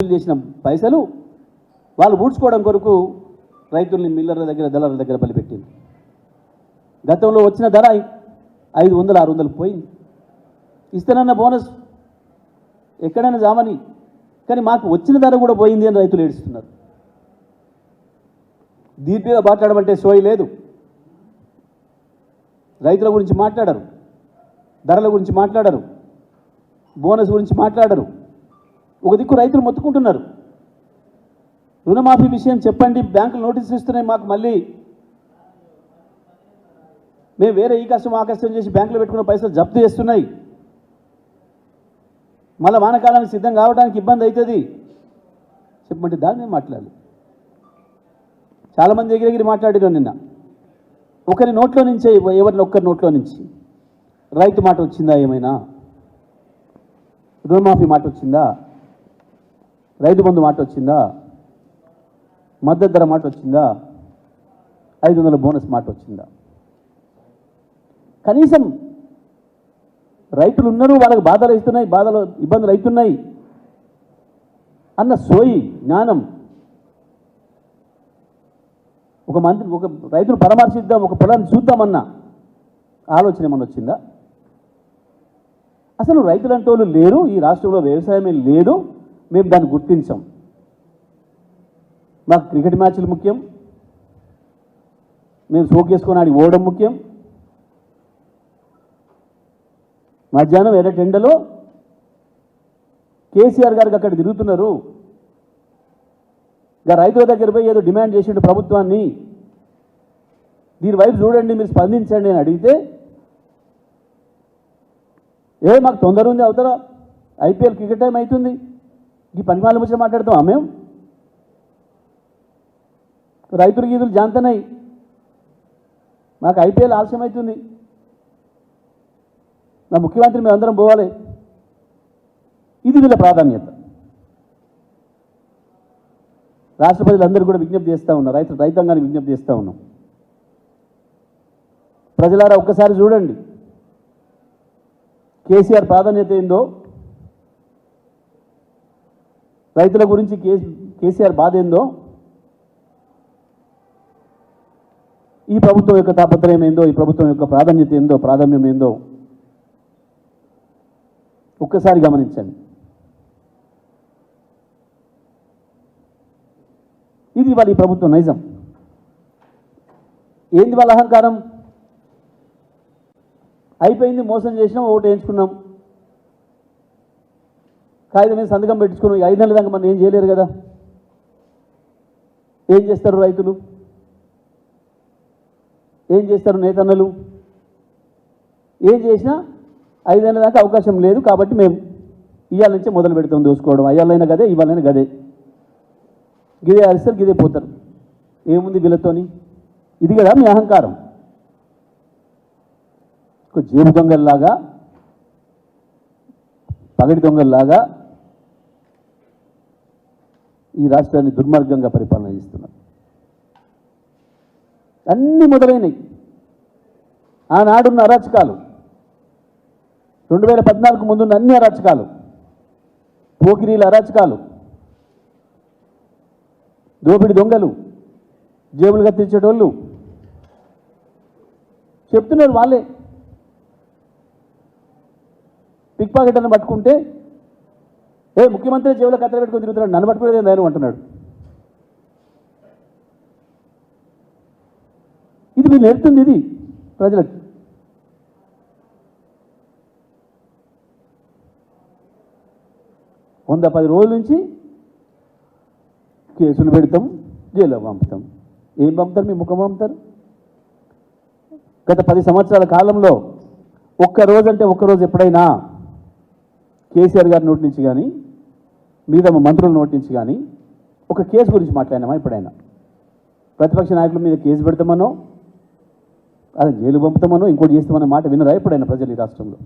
చేసిన పైసలు వాళ్ళు ఊడ్చుకోవడం కొరకు రైతుల్ని మిల్లర్ల దగ్గర దళారుల దగ్గర బలిపెట్టింది. గతంలో వచ్చిన ధర 500-600 పోయింది. ఇస్తానన్న బోనస్ ఎక్కడైనా జామని, కానీ మాకు వచ్చిన ధర కూడా పోయింది అని రైతులు ఏడుస్తున్నారు. దీర్ఘంగా మాట్లాడమంటే సోయి లేదు. రైతుల గురించి మాట్లాడరు, ధరల గురించి మాట్లాడరు, బోనస్ గురించి మాట్లాడరు. ఒక దిక్కు రైతులు మొత్తుకుంటున్నారు, రుణమాఫీ విషయం చెప్పండి, బ్యాంకులు నోటీసులు ఇస్తున్నాయి మాకు, మళ్ళీ మేము వేరే ఈ కష్టం ఆ కష్టం చేసి బ్యాంకులో పెట్టుకున్న పైసలు జప్తు చేస్తున్నాయి, మళ్ళీ వానకాలానికి సిద్ధం కావడానికి ఇబ్బంది అవుతుంది చెప్పమంటే దాన్ని మేము మాట్లాడాలి. చాలామంది ఎగిరెగిరి మాట్లాడారు నిన్న. ఒకరి నోట్లో నుంచే, ఎవరిని ఒక్కరి నోట్లో నుంచి రైతు మాట వచ్చిందా, ఏమైనా రుణమాఫీ మాట వచ్చిందా, రైతు బంధు మాట వచ్చిందా, మద్దతు ధర మాట వచ్చిందా, 500 బోనస్ మాట వచ్చిందా? కనీసం రైతులు ఉన్నారు, వాళ్ళకి బాధలు అవుతున్నాయి, ఇబ్బందులు అవుతున్నాయి అన్న సోయి జ్ఞానం, ఒక రైతును పరామర్శిద్దాం, ఒక పొలాన్ని చూద్దామన్న ఆలోచన ఏమన్నా వచ్చిందా? అసలు రైతులు అంటే వాళ్ళు లేరు, ఈ రాష్ట్రంలో వ్యవసాయమే లేదు, మేము దాన్ని గుర్తించాం. మాకు క్రికెట్ మ్యాచ్లు ముఖ్యం, మేము సోకేసుకొని ఆడి ఓడడం ముఖ్యం. మధ్యాహ్నం ఎర్రటెండలో కేసీఆర్ గారికి అక్కడ తిరుగుతున్నారు, ఇక రైతుల దగ్గర పోయి ఏదో డిమాండ్ చేసిండు ప్రభుత్వాన్ని, దీని వైపు చూడండి, మీరు స్పందించండి అని అడిగితే, మాకు తొందర ఉంది, అవుతారా ఐపీఎల్ క్రికెట్ టైం అవుతుంది, ఈ పనిమాల ముచ్చట మాట్లాడతాం మేము, రైతులు గీదులు జాంతనాయి, మాకు ఐపీఎల్ ఆలస్యం అవుతుంది, నా ముఖ్యమంత్రి మేము అందరం పోవాలి. ఇది వీళ్ళ ప్రాధాన్యత. రాష్ట్ర ప్రజలందరూ కూడా విజ్ఞప్తి చేస్తూ ఉన్నారు, రైతాంగాన్ని విజ్ఞప్తి చేస్తూ ఉన్నాం. ప్రజలారా ఒక్కసారి చూడండి, కేసీఆర్ ప్రాధాన్యత ఏందో, రైతుల గురించి కేసీఆర్ బాధ ఏందో, ఈ ప్రభుత్వం యొక్క తాపత్రయం ఏందో, ఈ ప్రభుత్వం యొక్క ప్రాధాన్యత ఏందో, ప్రాధాన్యం ఏందో ఒక్కసారి గమనించండి. ఇది వాళ్ళ ఈ ప్రభుత్వం నైజం. ఏంది వాళ్ళ అహంకారం? అయిపోయింది, మోసం చేసినాం, ఓటు వేయించుకున్నాం, కాగితం మీద సంతకం పెట్టించుకున్నాం, 5 నెలల దాకా మనం ఏం చేయలేరు కదా. ఏం చేస్తారు రైతులు, ఏం చేస్తారు నేతన్నలు? ఏం చేసినా 5 నెలల దాకా అవకాశం లేదు, కాబట్టి మేము ఇవాళ నుంచే మొదలు పెడతాం దోసుకోవడం. అయ్యాలైనా గదే, ఇవాళైనా గదే, గిదే అరిస్తారు, గిదే పోతారు. ఏముంది వీళ్ళతోని? ఇది కదా మీ అహంకారం. జేబు దొంగల్లాగా, పగటి దొంగల్లాగా ఈ రాష్ట్రాన్ని దుర్మార్గంగా పరిపాలన చేస్తున్నారు. అన్నీ మొదలైనవి. ఆనాడున్న అరాచకాలు, 2014 ముందున్న అన్ని అరాచకాలు, పోకిరీల అరాచకాలు, దోపిడి దొంగలు, జేబులు కత్తిరించేటోళ్ళు చెప్తున్నారు. వాళ్ళే పిక్ పాకెట్లను పట్టుకుంటే ముఖ్యమంత్రి జేబులో కత్తెర పెట్టుకుని తిరుగుతున్నాడు, నన్ను పట్టుకునేది నేను అంటున్నాడు. ఇది మీరు నేర్పుతుంది, ఇది ప్రజలకు. వంద 10 రోజుల నుంచి కేసులు పెడతాం, జైల్లో పంపుతాం. ఏం పంపుతారు? మీ ముఖం పంపుతారు. గత 10 సంవత్సరాల కాలంలో ఒక్కరోజు ఎప్పుడైనా కేసీఆర్ గారి నోటి నుంచి కానీ, మిగతా మంత్రుల నోటి నుంచి కానీ ఒక కేసు గురించి మాట్లాడినామా ఎప్పుడైనా? ప్రతిపక్ష నాయకుల మీద కేసు పెడతామనో, అది జైలు పంపుతామనో, ఇంకోటి చేస్తామన్న మాట వినరా ఎప్పుడైనా ప్రజలు ఈ రాష్ట్రంలో?